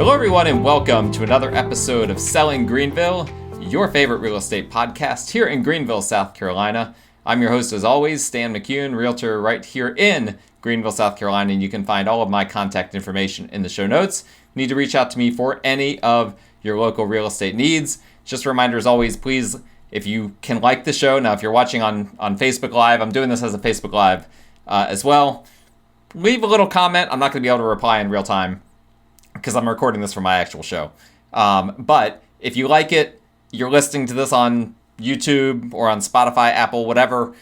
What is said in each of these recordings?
Hello, everyone, and welcome to another episode of Selling Greenville, your favorite real estate podcast here in Greenville, South Carolina. I'm your host, as always, Stan McCune, realtor right here in Greenville, South Carolina, and you can find all of my contact information in the show notes. You need to reach out to me for any of your local real estate needs. Just a reminder, as always, please, if you can like the show, now if you're watching on Facebook Live, I'm doing this as a Facebook Live as well, leave a little comment. I'm not going to be able to reply in real time because I'm recording this for my actual show. But if you like it, you're listening to this on YouTube or on Spotify, Apple, whatever,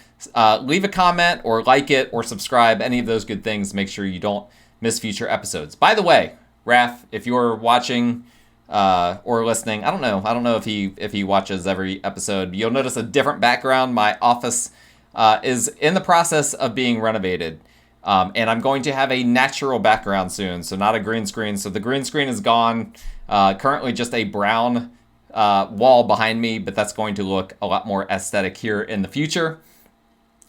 leave a comment or like it or subscribe, any of those good things. Make sure you don't miss future episodes. By the way, Raph, if you're watching or listening, I don't know if he watches every episode. You'll notice a different background. My office is in the process of being renovated. And I'm going to have a natural background soon, so not a green screen. So the green screen is gone. Currently just a brown wall behind me, but that's going to look a lot more aesthetic here in the future.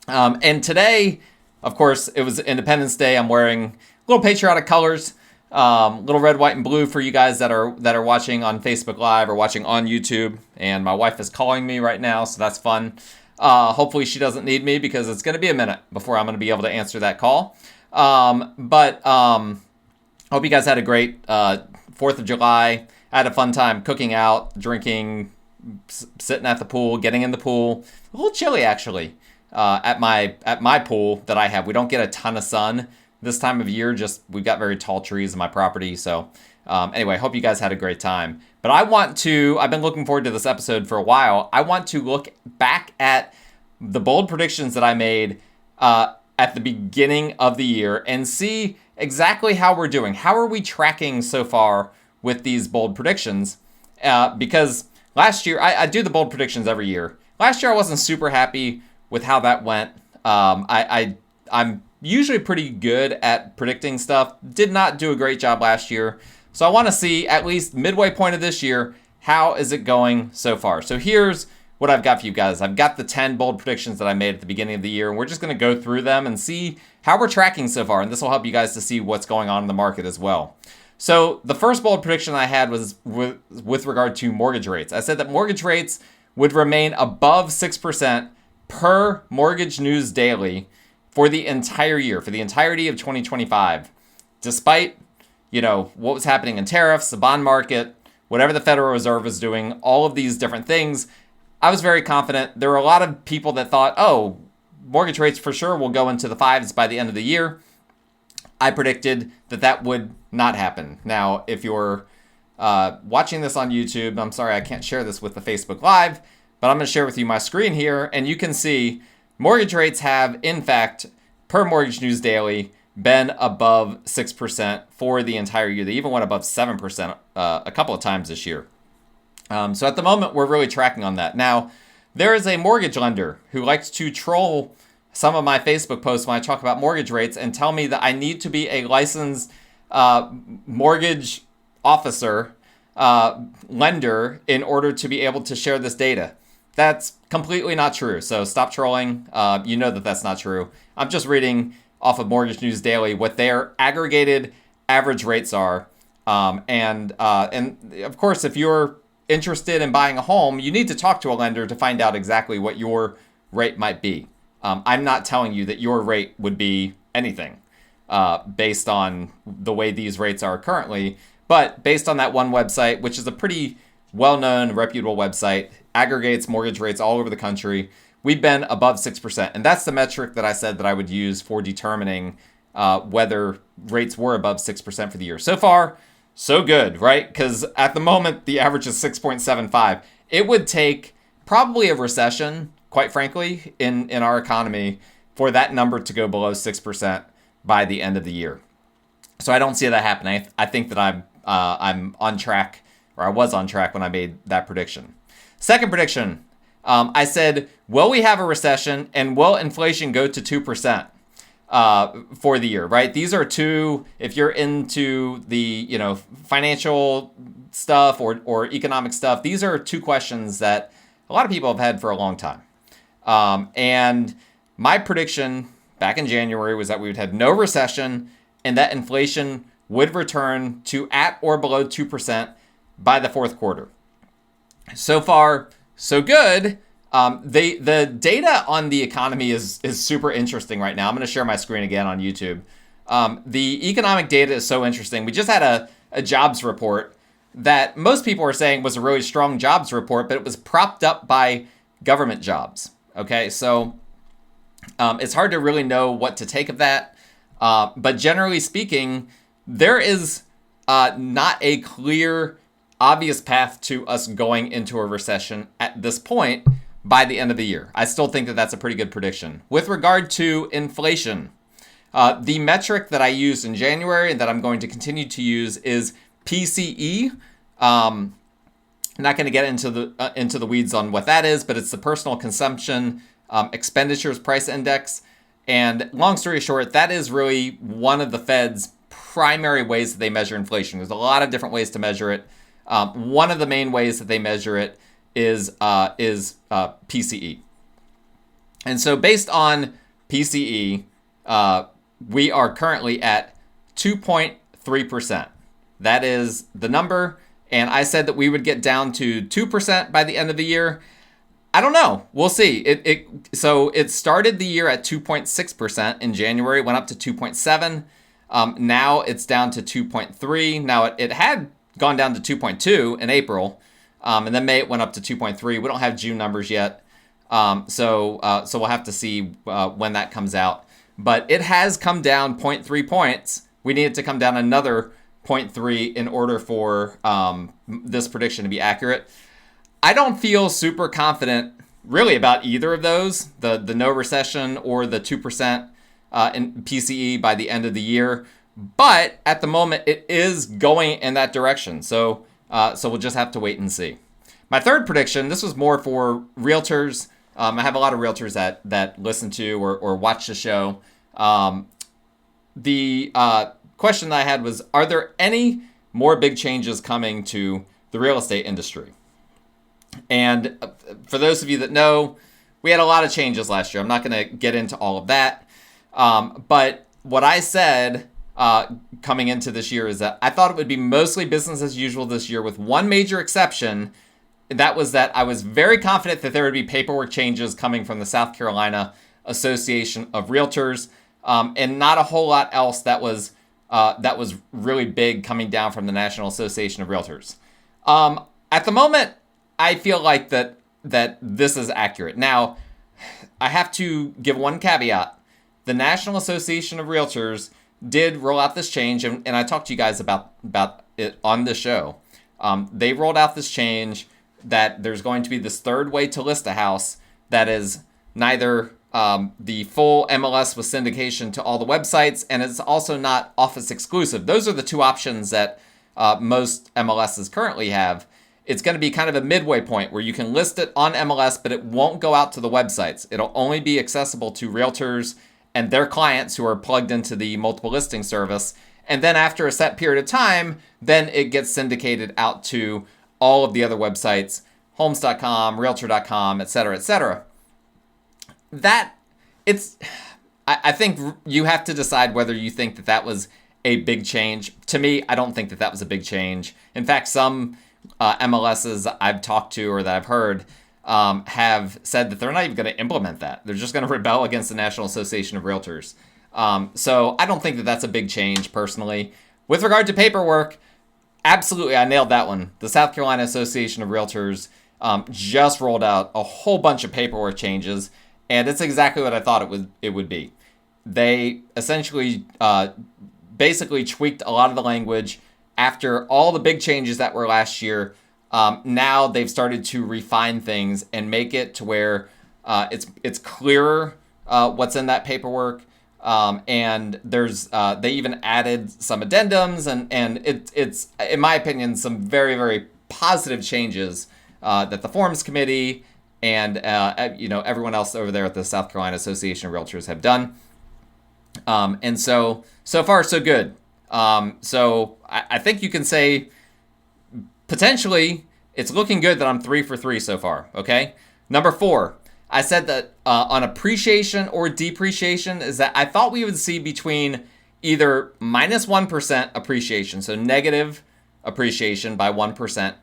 And today, of course, it was Independence Day. I'm wearing little patriotic colors, little red, white, and blue for you guys that are watching on Facebook Live or watching on YouTube. And my wife is calling me right now, so that's fun. Hopefully she doesn't need me because it's going to be a minute before I'm going to be able to answer that call. But hope you guys had a great 4th of July. I had a fun time cooking out, drinking, sitting at the pool, getting in the pool. A little chilly, actually, at my pool that I have. We don't get a ton of sun this time of year. Just we've got very tall trees in my property. So anyway, hope you guys had a great time. But I've been looking forward to this episode for a while. I want to look back at the bold predictions that I made at the beginning of the year and see exactly how we're doing. How are we tracking so far with these bold predictions? Because last year, I do the bold predictions every year. Last year, I wasn't super happy with how that went. I'm usually pretty good at predicting stuff. Did not do a great job last year. So I want to see, at least midway point of this year, how is it going so far? So here's what I've got for you guys. I've got the 10 bold predictions that I made at the beginning of the year, and we're just going to go through them and see how we're tracking so far. And this will help you guys to see what's going on in the market as well. So the first bold prediction I had was with regard to mortgage rates. I said that mortgage rates would remain above 6% per Mortgage News Daily for the entire year, for the entirety of 2025, despite what was happening in tariffs, the bond market, whatever the Federal Reserve was doing, all of these different things. I was very confident. There were a lot of people that thought, mortgage rates for sure will go into the 5s by the end of the year. I predicted that would not happen. Now, if you're watching this on YouTube, I'm sorry I can't share this with the Facebook Live, but I'm going to share with you my screen here, and you can see mortgage rates have, in fact, per Mortgage News Daily, been above 6% for the entire year. They even went above 7% a couple of times this year. So at the moment, we're really tracking on that. Now, there is a mortgage lender who likes to troll some of my Facebook posts when I talk about mortgage rates and tell me that I need to be a licensed mortgage officer, lender, in order to be able to share this data. That's completely not true. So stop trolling. You know that that's not true. I'm just reading off of Mortgage News Daily what their aggregated average rates are. And of course, if you're interested in buying a home, you need to talk to a lender to find out exactly what your rate might be. I'm not telling you that your rate would be anything based on the way these rates are currently, but based on that one website, which is a pretty well-known, reputable website, aggregates mortgage rates all over the country, we've been above 6%. And that's the metric that I said that I would use for determining whether rates were above 6% for the year. So far, so good, right? Because at the moment, the average is 6.75. It would take probably a recession, quite frankly, in our economy for that number to go below 6% by the end of the year. So I don't see that happening. I think that I'm on track, or I was on track when I made that prediction. Second prediction, I said, will we have a recession and will inflation go to 2% for the year, right? These are two, if you're into the, financial stuff or economic stuff, these are two questions that a lot of people have had for a long time. And my prediction back in January was that we would have no recession and that inflation would return to at or below 2% by the fourth quarter. So far, so good. The data on the economy is super interesting right now. I'm going to share my screen again on YouTube. The economic data is so interesting. We just had a jobs report that most people are saying was a really strong jobs report, but it was propped up by government jobs. Okay, so it's hard to really know what to take of that. But generally speaking, there is not a clear, obvious path to us going into a recession at this point by the end of the year. I still think that that's a pretty good prediction. With regard to inflation, the metric that I used in January and that I'm going to continue to use is PCE. I'm not going to get into the weeds on what that is, but it's the personal consumption expenditures price index. And long story short, that is really one of the Fed's primary ways that they measure inflation. There's a lot of different ways to measure it. One of the main ways that they measure it is PCE. And so based on PCE, we are currently at 2.3%. That is the number. And I said that we would get down to 2% by the end of the year. I don't know. We'll see. So it started the year at 2.6% in January, went up to 2.7. Now it's down to 2.3. Now it had gone down to 2.2 in April. And then May it went up to 2.3. We don't have June numbers yet. So we'll have to see when that comes out. But it has come down 0.3 points. We need it to come down another 0.3 in order for this prediction to be accurate. I don't feel super confident really about either of those, the no recession or the 2% in PCE by the end of the year. But at the moment, it is going in that direction. So we'll just have to wait and see. My third prediction, this was more for realtors. I have a lot of realtors that listen to or watch the show. The question that I had was, are there any more big changes coming to the real estate industry? And for those of you that know, we had a lot of changes last year. I'm not going to get into all of that. But what I said coming into this year is that I thought it would be mostly business as usual this year, with one major exception. That was that I was very confident that there would be paperwork changes coming from the South Carolina Association of Realtors, and not a whole lot else that was really big coming down from the National Association of Realtors. At the moment, I feel like that this is accurate. Now, I have to give one caveat. The National Association of Realtors did roll out this change, and I talked to you guys about it on the show. They rolled out this change that there's going to be this third way to list a house that is neither the full MLS with syndication to all the websites, and it's also not office exclusive. Those are the two options that most MLSs currently have. It's going to be kind of a midway point where you can list it on MLS, but it won't go out to the websites. It'll only be accessible to realtors and their clients who are plugged into the multiple listing service. And then after a set period of time, then it gets syndicated out to all of the other websites, homes.com, realtor.com, et cetera, et cetera. I think you have to decide whether you think that was a big change. To me, I don't think that was a big change. In fact, some MLSs I've talked to or that I've heard have said that they're not even going to implement that. They're just going to rebel against the National Association of Realtors. So I don't think that that's a big change personally. With regard to paperwork, absolutely, I nailed that one. The South Carolina Association of Realtors just rolled out a whole bunch of paperwork changes, and it's exactly what I thought it would be. They essentially basically tweaked a lot of the language after all the big changes that were last year. Now they've started to refine things and make it to where it's clearer what's in that paperwork. And there's they even added some addendums and it's in my opinion some very, very positive changes that the Forms Committee and everyone else over there at the South Carolina Association of Realtors have done. And so far so good. So I think you can say potentially it's looking good that I'm 3 for 3 so far. Okay. Number 4, I said that on appreciation or depreciation is that I thought we would see between either minus 1% appreciation, so negative appreciation by 1%,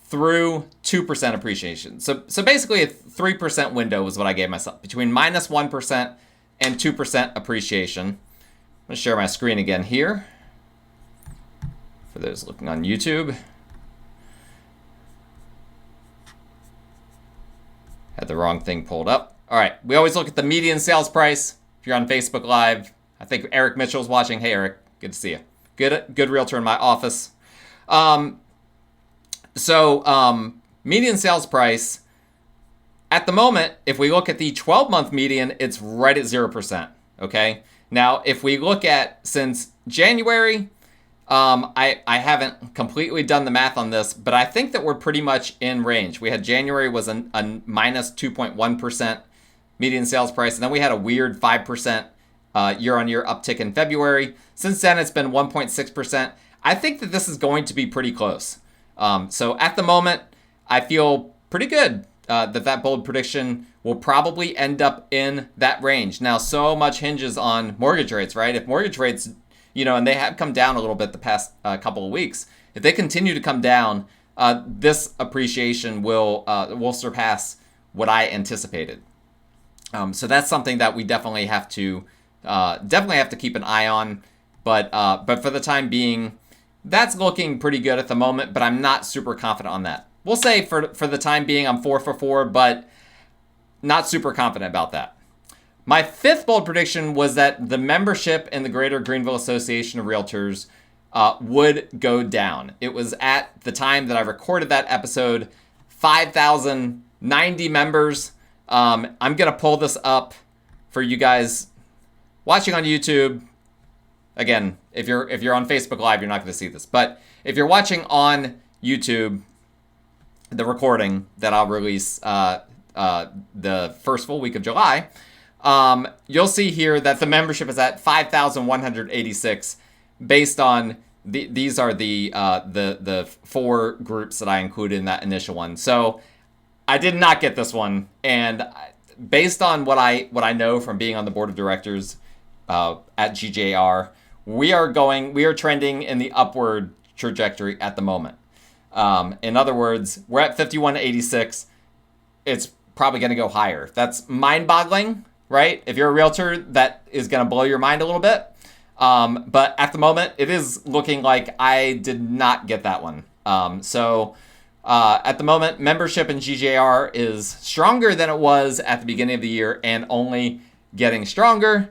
through 2% appreciation. So basically a 3% window was what I gave myself, between minus 1% and 2% appreciation. I'm going to share my screen again here for those looking on YouTube. Had the wrong thing pulled up. All right, we always look at the median sales price. If you're on Facebook Live, I think Eric Mitchell's watching. Hey, Eric, good to see you. Good realtor in my office. Median sales price, at the moment, if we look at the 12-month median, it's right at 0%, okay? Now, if we look at since January, I haven't completely done the math on this, but I think that we're pretty much in range. We had January was a minus 2.1% median sales price, and then we had a weird 5% year-on-year uptick in February. Since then, it's been 1.6%. I think that this is going to be pretty close. So at the moment, I feel pretty good that bold prediction will probably end up in that range. Now, so much hinges on mortgage rates, right? If mortgage rates, and they have come down a little bit the past couple of weeks, if they continue to come down, this appreciation will surpass what I anticipated. So that's something that we definitely have to keep an eye on. But for the time being, that's looking pretty good at the moment, but I'm not super confident on that. We'll say for the time being, I'm 4 for 4, but not super confident about that. My fifth bold prediction was that the membership in the Greater Greenville Association of Realtors would go down. It was at the time that I recorded that episode, 5,090 members. I'm going to pull this up for you guys watching on YouTube. Again, if you're on Facebook Live, you're not going to see this. But if you're watching on YouTube, the recording that I'll release the first full week of July, you'll see here that the membership is at 5,186 based on these are the four groups that I included in that initial one. So I did not get this one, and based on what I know from being on the board of directors at GJR, we are trending in the upward trajectory at the moment. In other words, we're at 5186. It's probably going to go higher. That's mind-boggling, right? If you're a realtor, that is going to blow your mind a little bit. But at the moment, it is looking like I did not get that one. At the moment, membership in GJR is stronger than it was at the beginning of the year and only getting stronger.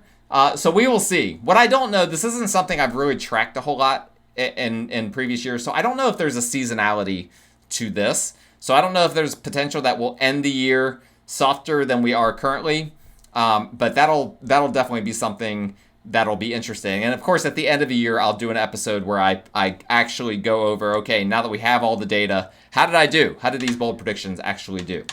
So we will see. What I don't know, this isn't something I've really tracked a whole lot in previous years. So I don't know if there's a seasonality to this. So I don't know if there's potential that we'll end the year softer than we are currently. But that'll definitely be something that'll be interesting. And of course, at the end of the year, I'll do an episode where I actually go over, okay, now that we have all the data, how did I do? How did these bold predictions actually do?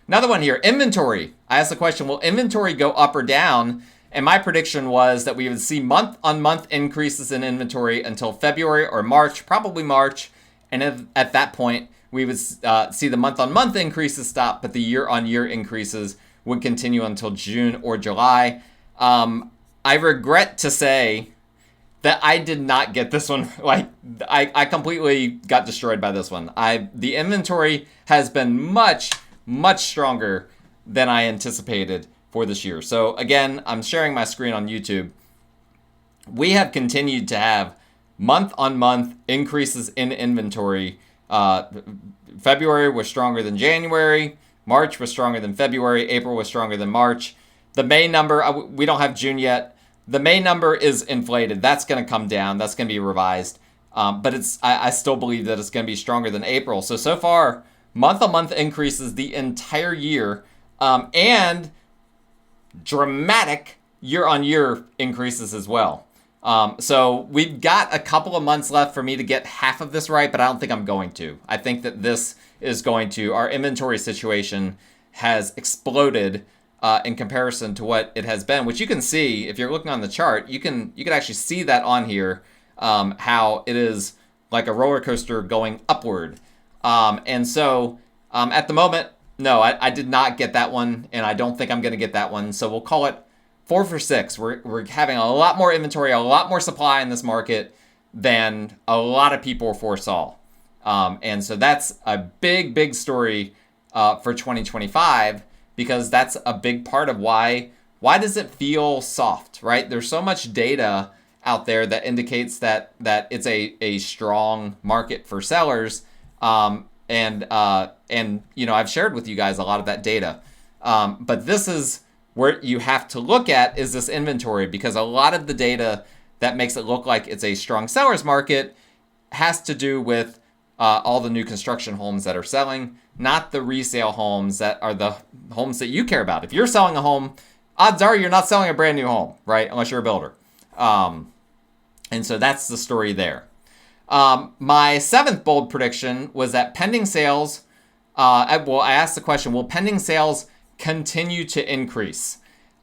Another one here, inventory. I asked the question, will inventory go up or down? And my prediction was that we would see month-on-month increases in inventory until February or March, probably March. And at that point, we would see the month-on-month increases stop, but the year-on-year increases would continue until June or July. I regret to say that I did not get this one. Like, I completely got destroyed by this one. The inventory has been much stronger than I anticipated for this year. So again, I'm sharing my screen on YouTube. We have continued to have month-on-month increases in inventory. February was stronger than January. March was stronger than February. April was stronger than March. The May number, we don't have June yet. The May number is inflated. That's going to come down. That's going to be revised. But I still believe that it's going to be stronger than April. So far, month-on-month increases the entire year, and dramatic year-on-year increases as well. So we've got a couple of months left for me to get half of this right, but I don't think I'm going to. I think that this is going to, our inventory situation has exploded in comparison to what it has been, which you can see if you're looking on the chart. You can actually see that on here, how it is like a roller coaster going upward. And so at the moment, no, I did not get that one, and I don't think I'm going to get that one. So we'll call it 4 for 6. We're having a lot more inventory, a lot more supply in this market than a lot of people foresaw. And so that's a big story for 2025, because that's a big part of why does it feel soft, right? There's so much data out there that indicates that it's a strong market for sellers. And I've shared with you guys a lot of that data. But this is where you have to look at, is this inventory, because a lot of the data that makes it look like it's a strong seller's market has to do with all the new construction homes that are selling, not the resale homes that are the homes that you care about. If you're selling a home, odds are you're not selling a brand new home, right? Unless you're a builder. And so that's the story there. My 7th bold prediction was that pending sales, I asked the question, will pending sales continue to increase?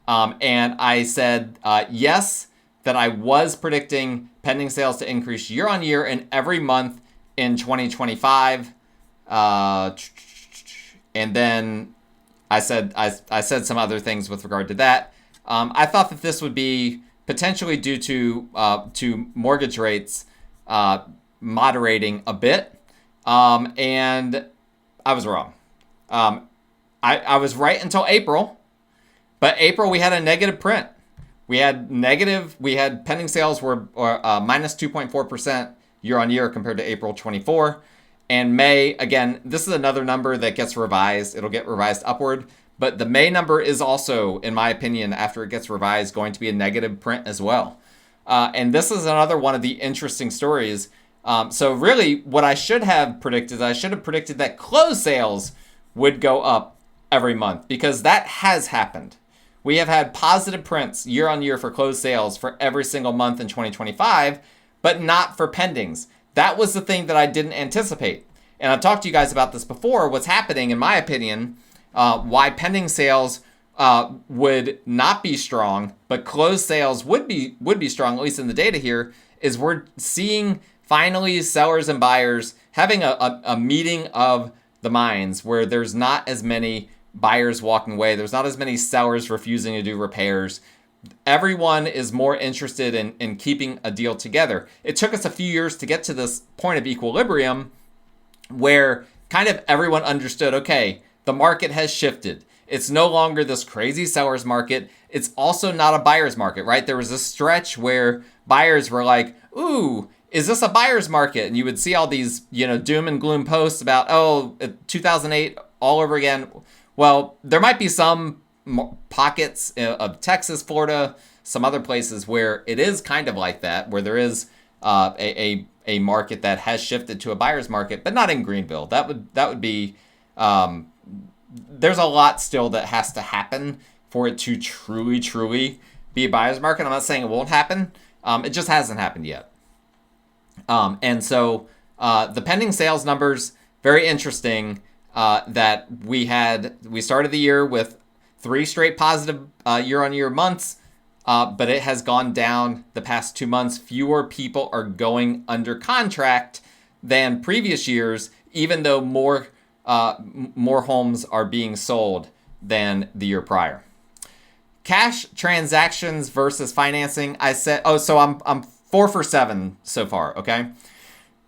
And I said yes, that I was predicting pending sales to increase year on year in every month in 2025. And then I said some other things with regard to that. I thought that this would be potentially due to mortgage rates moderating a bit. And I was wrong. I was right until April, but April we had a negative print. We had pending sales were minus 2.4% year on year compared to April 24. And May, again, this is another number that gets revised. It'll get revised upward. But the May number is also, in my opinion, after it gets revised, going to be a negative print as well. And this is another one of the interesting stories. So really, what I should have predicted that closed sales would go up every month, because that has happened. We have had positive prints year on year for closed sales for every single month in 2025, but not for pendings. That was the thing that I didn't anticipate. And I've talked to you guys about this before. What's happening, in my opinion, why pending sales would not be strong, but closed sales would be strong, at least in the data here, is we're seeing finally sellers and buyers having a meeting of the minds, where there's not as many buyers walking away. There's not as many sellers refusing to do repairs. Everyone is more interested in keeping a deal together. It took us a few years to get to this point of equilibrium where kind of everyone understood, okay, the market has shifted. It's no longer this crazy seller's market. It's also not a buyer's market, right? There was a stretch where buyers were like, ooh, is this a buyer's market? And you would see all these, doom and gloom posts about, 2008 all over again. Well, there might be some pockets of Texas, Florida, some other places where it is kind of like that, where there is a market that has shifted to a buyer's market, but not in Greenville. That would be, there's a lot still that has to happen for it to truly be a buyer's market. I'm not saying it won't happen. It just hasn't happened yet. And so the pending sales numbers, very interesting. That we started the year with 3 straight positive year-on-year months, but it has gone down the past 2 months. Fewer people are going under contract than previous years, even though more homes are being sold than the year prior. Cash transactions versus financing. I said, so I'm 4 for 7 so far, okay?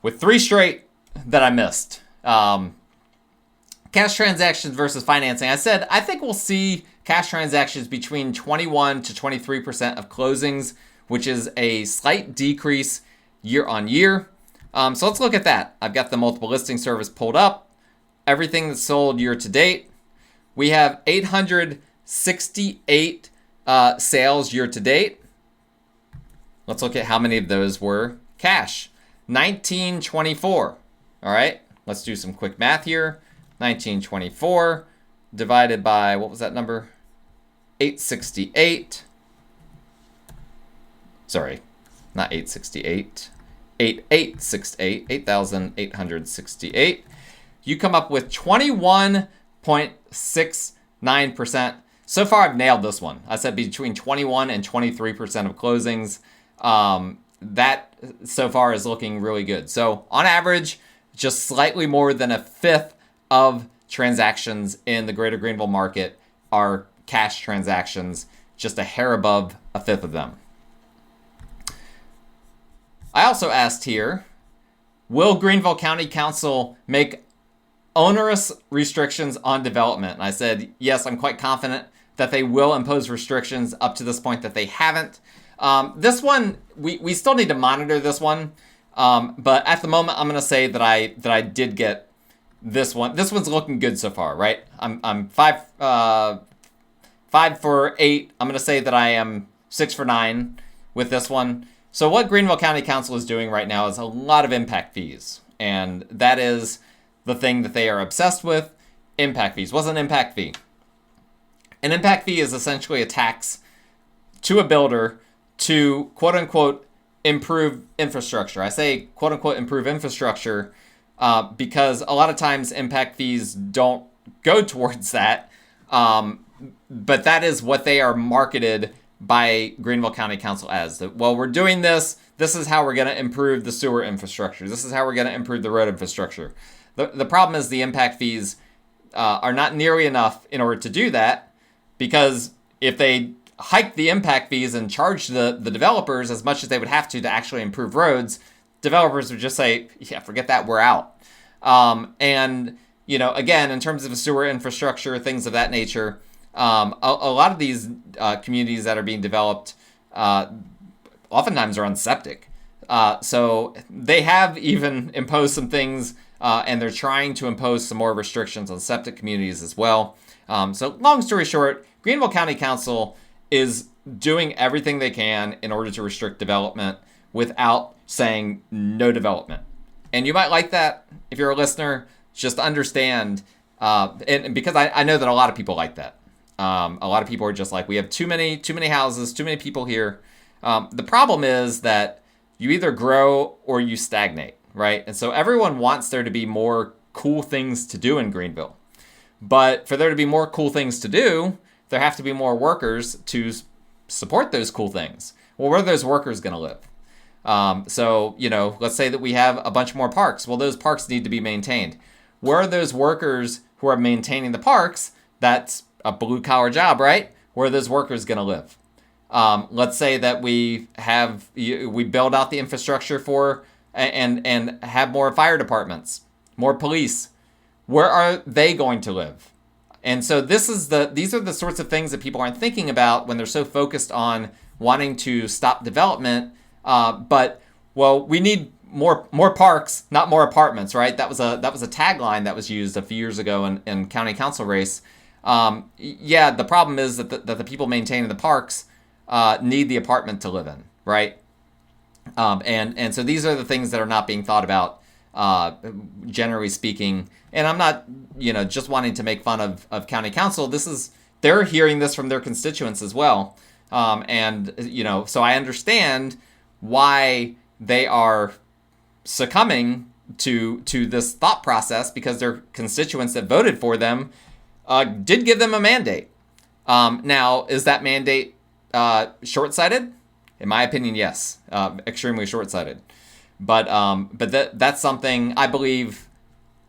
With 3 straight that I missed. Cash transactions versus financing. I said, I think we'll see cash transactions between 21 to 23% of closings, which is a slight decrease year on year. So let's look at that. I've got the multiple listing service pulled up. Everything that's sold year to date. We have 868 sales year to date. Let's look at how many of those were cash. 1924. All right, let's do some quick math here. 1924 divided by, what was that number? 868. Sorry, not 868. 8868, 8,868. You come up with 21.69%. So far, I've nailed this one. I said between 21 and 23% of closings. That so far is looking really good. So on average, just slightly more than a fifth of transactions in the greater Greenville market are cash transactions, just a hair above a fifth of them. I also asked here, will Greenville County Council make onerous restrictions on development? And I said, yes, I'm quite confident that they will impose restrictions. Up to this point that they haven't. This one, we still need to monitor this one. But at the moment, I'm going to say that I did get this one. This one's looking good so far, right? I'm 5 for 8. I'm going to say that I am 6 for 9 with this one. So what Greenville County Council is doing right now is a lot of impact fees. And that is the thing that they are obsessed with. Impact fees. What's an impact fee? An impact fee is essentially a tax to a builder to, quote unquote, improve infrastructure. I say, quote unquote, improve infrastructure because a lot of times impact fees don't go towards that. But that is what they are marketed by Greenville County Council as. That, well, we're doing this. This is how we're going to improve the sewer infrastructure. This is how we're going to improve the road infrastructure. The problem is the impact fees are not nearly enough in order to do that, because if they hike the impact fees and charge the developers as much as they would have to actually improve roads, developers would just say, yeah, forget that, we're out. And, again, in terms of sewer infrastructure, things of that nature, a lot of these communities that are being developed oftentimes are on septic. So they have even imposed some things, and they're trying to impose some more restrictions on septic communities as well. So long story short, Greenville County Council is doing everything they can in order to restrict development without saying no development. And you might like that if you're a listener, just understand, and because I know that a lot of people like that. A lot of people are just like, we have too many houses, too many people here. The problem is that you either grow or you stagnate, right? And so everyone wants there to be more cool things to do in Greenville. But for there to be more cool things to do, there have to be more workers to support those cool things. Well, where are those workers going to live? So, let's say that we have a bunch more parks. Well, those parks need to be maintained. Where are those workers who are maintaining the parks? That's a blue-collar job, right? Where are those workers going to live? Let's say that we build out the infrastructure for and have more fire departments, more police. Where are they going to live? And so these are the sorts of things that people aren't thinking about when they're so focused on wanting to stop development. But we need more parks, not more apartments, right? That was a tagline that was used a few years ago in county council race. The problem is that the people maintaining the parks need the apartment to live in, right? And so these are the things that are not being thought about, generally speaking. And I'm not, just wanting to make fun of county council. They're hearing this from their constituents as well. So I understand why they are succumbing to this thought process, because their constituents that voted for them did give them a mandate. Now, is that mandate short-sighted? In my opinion, yes, extremely short-sighted. But that's something I believe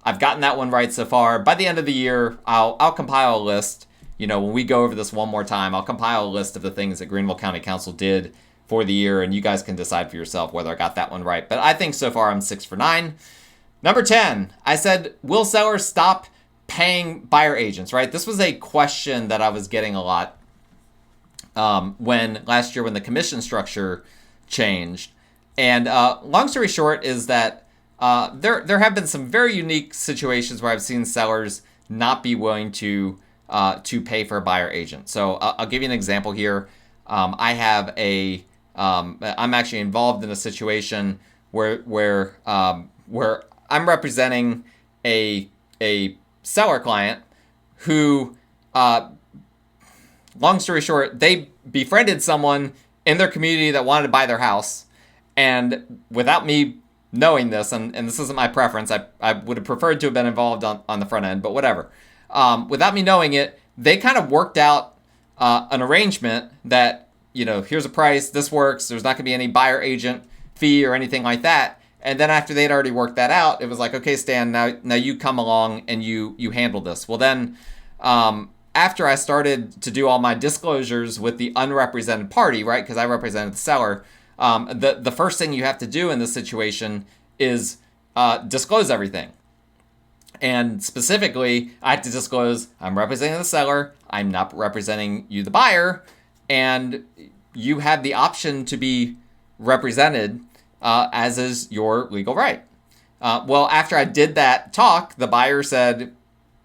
I've gotten that one right so far. By the end of the year, I'll compile a list. When we go over this one more time, I'll compile a list of the things that Greenville County Council did for the year, and you guys can decide for yourself whether I got that one right. But I think so far I'm 6 for 9. Number 10, I said, will sellers stop paying buyer agents, right? This was a question that I was getting a lot when last year when the commission structure changed. And long story short is that there have been some very unique situations where I've seen sellers not be willing to pay for a buyer agent. So I'll give you an example here. I have I'm actually involved in a situation where I'm representing a seller client who, long story short, they befriended someone in their community that wanted to buy their house. And without me knowing this, and this isn't my preference, I would have preferred to have been involved on the front end, but whatever. Without me knowing it, they kind of worked out an arrangement that, here's a price, this works, there's not going to be any buyer agent fee or anything like that. And then after they'd already worked that out, it was like, okay, Stan, now you come along and you handle this. Well, then after I started to do all my disclosures with the unrepresented party, right? Because I represented the seller. The first thing you have to do in this situation is disclose everything. And specifically, I have to disclose I'm representing the seller, I'm not representing you, the buyer, and you have the option to be represented as is your legal right. Well, after I did that talk, the buyer said,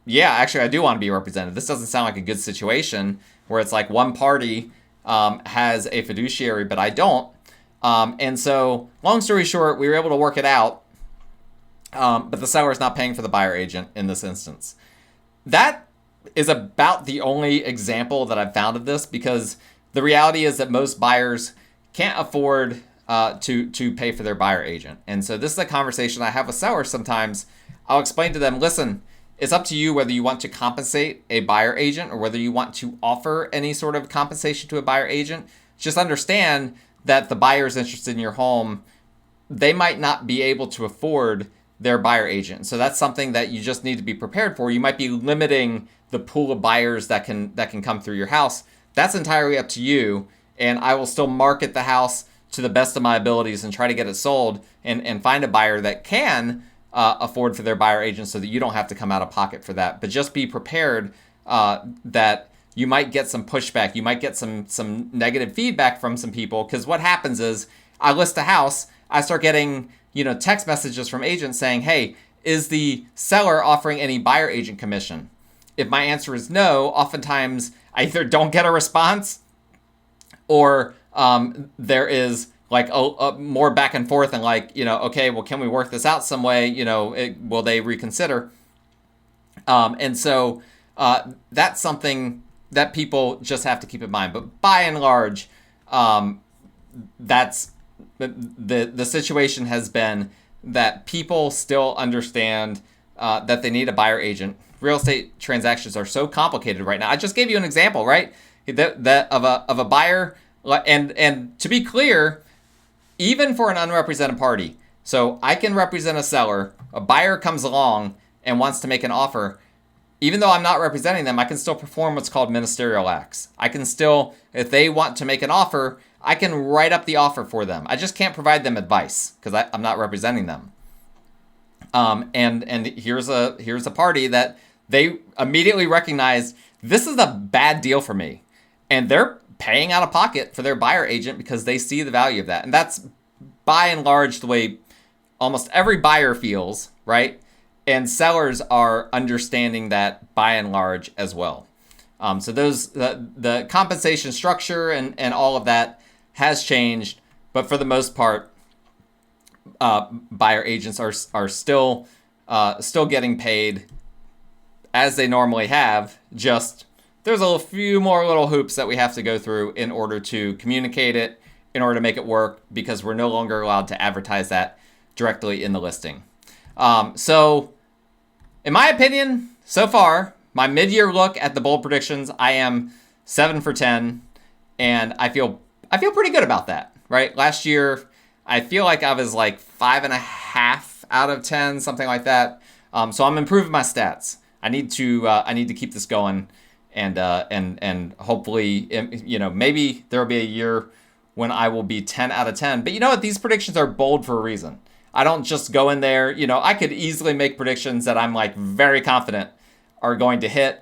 yeah, actually, I do want to be represented. This doesn't sound like a good situation where it's like one party has a fiduciary, but I don't. And so, long story short, we were able to work it out. But the seller is not paying for the buyer agent in this instance. That is about the only example that I've found of this, because the reality is that most buyers can't afford to pay for their buyer agent. And so this is a conversation I have with sellers sometimes. I'll explain to them, listen, it's up to you whether you want to compensate a buyer agent or whether you want to offer any sort of compensation to a buyer agent. Just understand that the buyer's interested in your home. They might not be able to afford their buyer agent. So that's something that you just need to be prepared for. You might be limiting the pool of buyers that can come through your house. That's entirely up to you. And I will still market the house to the best of my abilities and try to get it sold and find a buyer that can afford for their buyer agent so that you don't have to come out of pocket for that. But just be prepared that you might get some pushback. You might get some negative feedback from some people, because what happens is I list a house, I start getting text messages from agents saying, hey, is the seller offering any buyer agent commission? If my answer is no, oftentimes I either don't get a response or there is like a more back and forth and like, okay, well, can we work this out some way? Will they reconsider? And so that's something that people just have to keep in mind. But by and large, that's the situation has been that people still understand that they need a buyer agent. Real estate transactions are so complicated right now. I just gave you an example, right? That of a buyer, and to be clear, even for an unrepresented party. So I can represent a seller, a buyer comes along and wants to make an offer. Even though I'm not representing them, I can still perform what's called ministerial acts. I can still, if they want to make an offer, I can write up the offer for them. I just can't provide them advice because I'm not representing them. And here's a party that they immediately recognize this is a bad deal for me, and they're paying out of pocket for their buyer agent because they see the value of that. And that's by and large the way almost every buyer feels, right? And sellers are understanding that by and large as well. So the compensation structure and all of that has changed, but for the most part, buyer agents are still getting paid as they normally have. Just there's a few more little hoops that we have to go through in order to communicate it, in order to make it work, because we're no longer allowed to advertise that directly in the listing. So in my opinion, so far, my mid-year look at the bold predictions, I am 7 for 10, and I feel pretty good about that, right? Last year, I feel like I was like 5.5 out of 10, something like that. So I'm improving my stats. I need to keep this going, and hopefully, maybe there will be a year when I will be 10 out of 10. But you know what? These predictions are bold for a reason. I don't just go in there, I could easily make predictions that I'm like very confident are going to hit.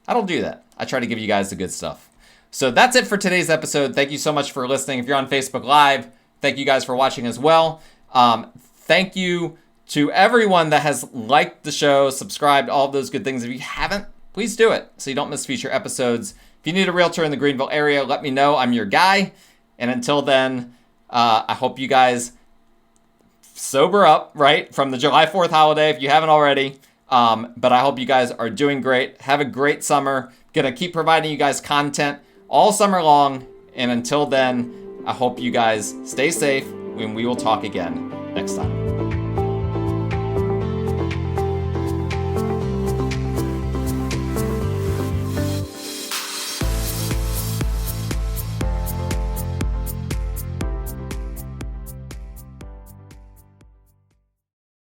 I don't do that. I try to give you guys the good stuff. So that's it for today's episode. Thank you so much for listening. If you're on Facebook Live, thank you guys for watching as well. Thank you to everyone that has liked the show, subscribed, all of those good things. If you haven't, please do it so you don't miss future episodes. If you need a realtor in the Greenville area, let me know. I'm your guy. And until then, I hope you guys sober up, right, from the July 4th holiday if you haven't already. But I hope you guys are doing great. Have a great summer. Gonna keep providing you guys content all summer long. And until then, I hope you guys stay safe, and we will talk again next time.